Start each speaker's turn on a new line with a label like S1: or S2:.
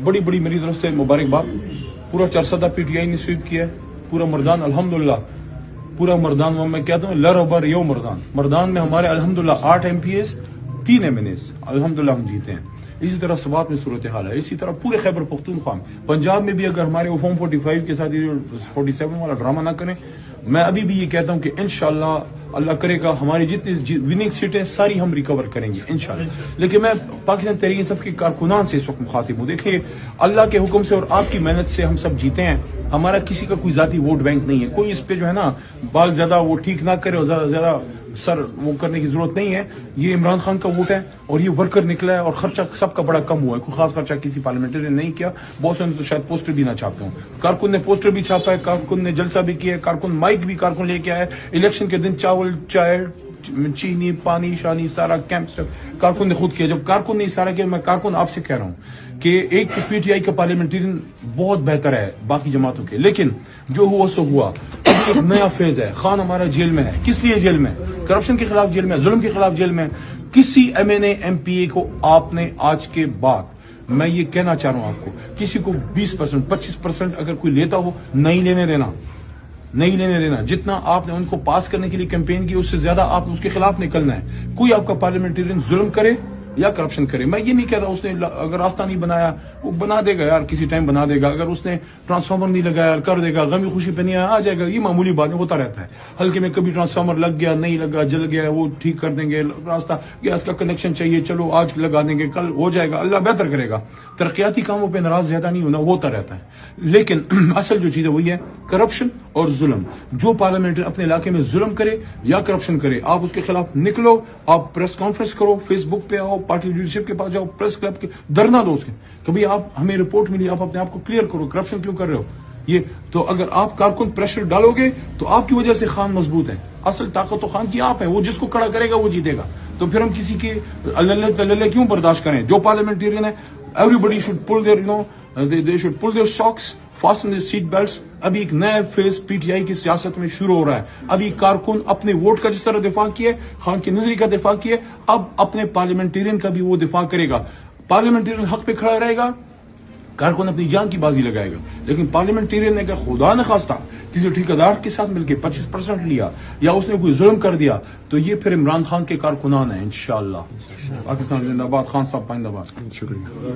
S1: بڑی بڑی میری طرف سے مبارکباد. پورا چرسدہ پی ٹی آئی نے سویپ کیا ہے. پورا مردان الحمدللہ پورا مردان میں کہتا ہوں لر یو مردان میں ہمارے الحمدللہ 8 MPs 3 MNAs الحمدللہ ہم جیتے ہیں. اسی طرح سوات میں صورتحال ہے. اسی طرح پورے خیبر پختونخوا پنجاب میں بھی اگر ہمارے فارم 45 کے ساتھ 47 والا ڈرامہ نہ کریں, میں ابھی بھی یہ کہتا ہوں کہ انشاءاللہ اللہ کرے گا ہماری جتنی وننگ سیٹیں ساری ہم ریکور کریں گے انشاءاللہ. لیکن میں پاکستان تحریک انصاف کے کارکنان سے اس وقت مخاطب ہوں. دیکھیے اللہ کے حکم سے اور آپ کی محنت سے ہم سب جیتے ہیں. ہمارا کسی کا کوئی ذاتی ووٹ بینک نہیں ہے. کوئی اس پہ جو ہے نا بال زیادہ وہ ٹھیک نہ کرے اور زیادہ سر وہ کرنے کی ضرورت نہیں ہے. یہ عمران خان کا ووٹ ہے اور یہ ورکر نکلا ہے اور خرچہ سب کا بڑا کم ہوا ہے. کوئی خاص خرچہ کسی پارلیمنٹری نے نہیں کیا. بہت سے تو شاید پوسٹر بھی نہ چھاپتے ہوں. کارکن نے پوسٹر بھی چھاپا ہے, کارکن نے جلسہ بھی کیا ہے, کارکن مائک بھی کارکن لے کے آیا ہے. الیکشن کے دن چاول چائے چینی پانی شانی سارا کیمپ کارکن نے خود کیا. جب کارکن نے سارا کیا, میں کارکن آپ سے کہہ رہا ہوں کہ ایک پی ٹی آئی کا پارلیمنٹرین بہت بہتر ہے باقی جماعتوں کے, لیکن جو ہوا سو ہوا. ایک نیا فیز ہے. خان ہمارا جیل میں ہے. کس لیے جیل میں؟ کرپشن کے خلاف جیل میں, ظلم کے خلاف جیل میں. کسی MNA MPA کو آپ نے آج کے بعد میں یہ کہنا چاہ رہا ہوں آپ کو, کسی کو 20% 25% اگر کوئی لیتا ہو نہیں لینے دینا. جتنا آپ نے ان کو پاس کرنے کے لیے کیمپین کی اس سے زیادہ آپ نے اس کے خلاف نکلنا ہے. کوئی آپ کا پارلیمنٹرین ظلم کرے یا کرپشن کرے, میں یہ نہیں کہتا اس نے اگر راستہ نہیں بنایا وہ بنا دے گا یار, کسی ٹائم بنا دے گا. اگر اس نے ٹرانسفارمر نہیں لگایا کر دے گا. غمی خوشی پہ نہیں آ جائے گا. یہ معمولی بات ہوتا رہتا ہے. ہلکے میں کبھی ٹرانسفارمر لگ گیا نہیں لگا جل گیا وہ ٹھیک کر دیں گے. راستہ گیس کا کنیکشن چاہیے چلو آج لگا دیں گے کل ہو جائے گا, اللہ بہتر کرے گا. ترقیاتی کاموں پہ ناراض زیادہ نہیں ہونا, ہوتا رہتا ہے. لیکن اصل جو چیز ہے وہی ہے کرپشن اور ظلم. جو پارلیمنٹ اپنے علاقے میں ظلم کرے یا کرپشن کرے آپ اس کے خلاف نکلو. آپ پریس کانفرنس کرو, فیس بک پہ آؤ, پارٹی لیڈرشپ کے پاس جاؤ, پریس کلب کے دھرنا دو. اس کے کبھی آپ ہمیں رپورٹ ملی آپ اپنے آپ کو کلیئر کرو کرپشن کیوں کر رہے ہو. یہ تو اگر آپ کارکن پریشر ڈالو گے تو آپ کی وجہ سے خان مضبوط ہے. اصل طاقت تو خان کی آپ ہے. وہ جس کو کھڑا کرے گا وہ جیتے گا. تو پھر ہم کسی کے اللہ تللہ کیوں برداشت کریں. جو پارلیمنٹرین ہے everybody should pull their they should pull their socks, fasten their seat belts. ابھی ایک نیا فیز پی ٹی آئی کی سیاست میں شروع ہو رہا ہے. ابھی کارکن اپنے ووٹ کا جس طرح دفاع کیا, خان کی نظری کا دفاع کیا, اب اپنے پارلیمنٹرین کا بھی وہ دفاع کرے گا. پارلیمنٹرین حق پہ کھڑا رہے گا, کارکن اپنی جان کی بازی لگائے گا. لیکن پارلیمنٹرین نے کہ خدا نہ خواستہ کسی ٹھیکیدار کے ساتھ مل کے 25% لیا یا اس نے کوئی ظلم کر دیا تو یہ پھر عمران خان کے کارکنان ہیں انشاءاللہ. پاکستان زندہ باد. خان صاحب پائندہ باد. شکریہ.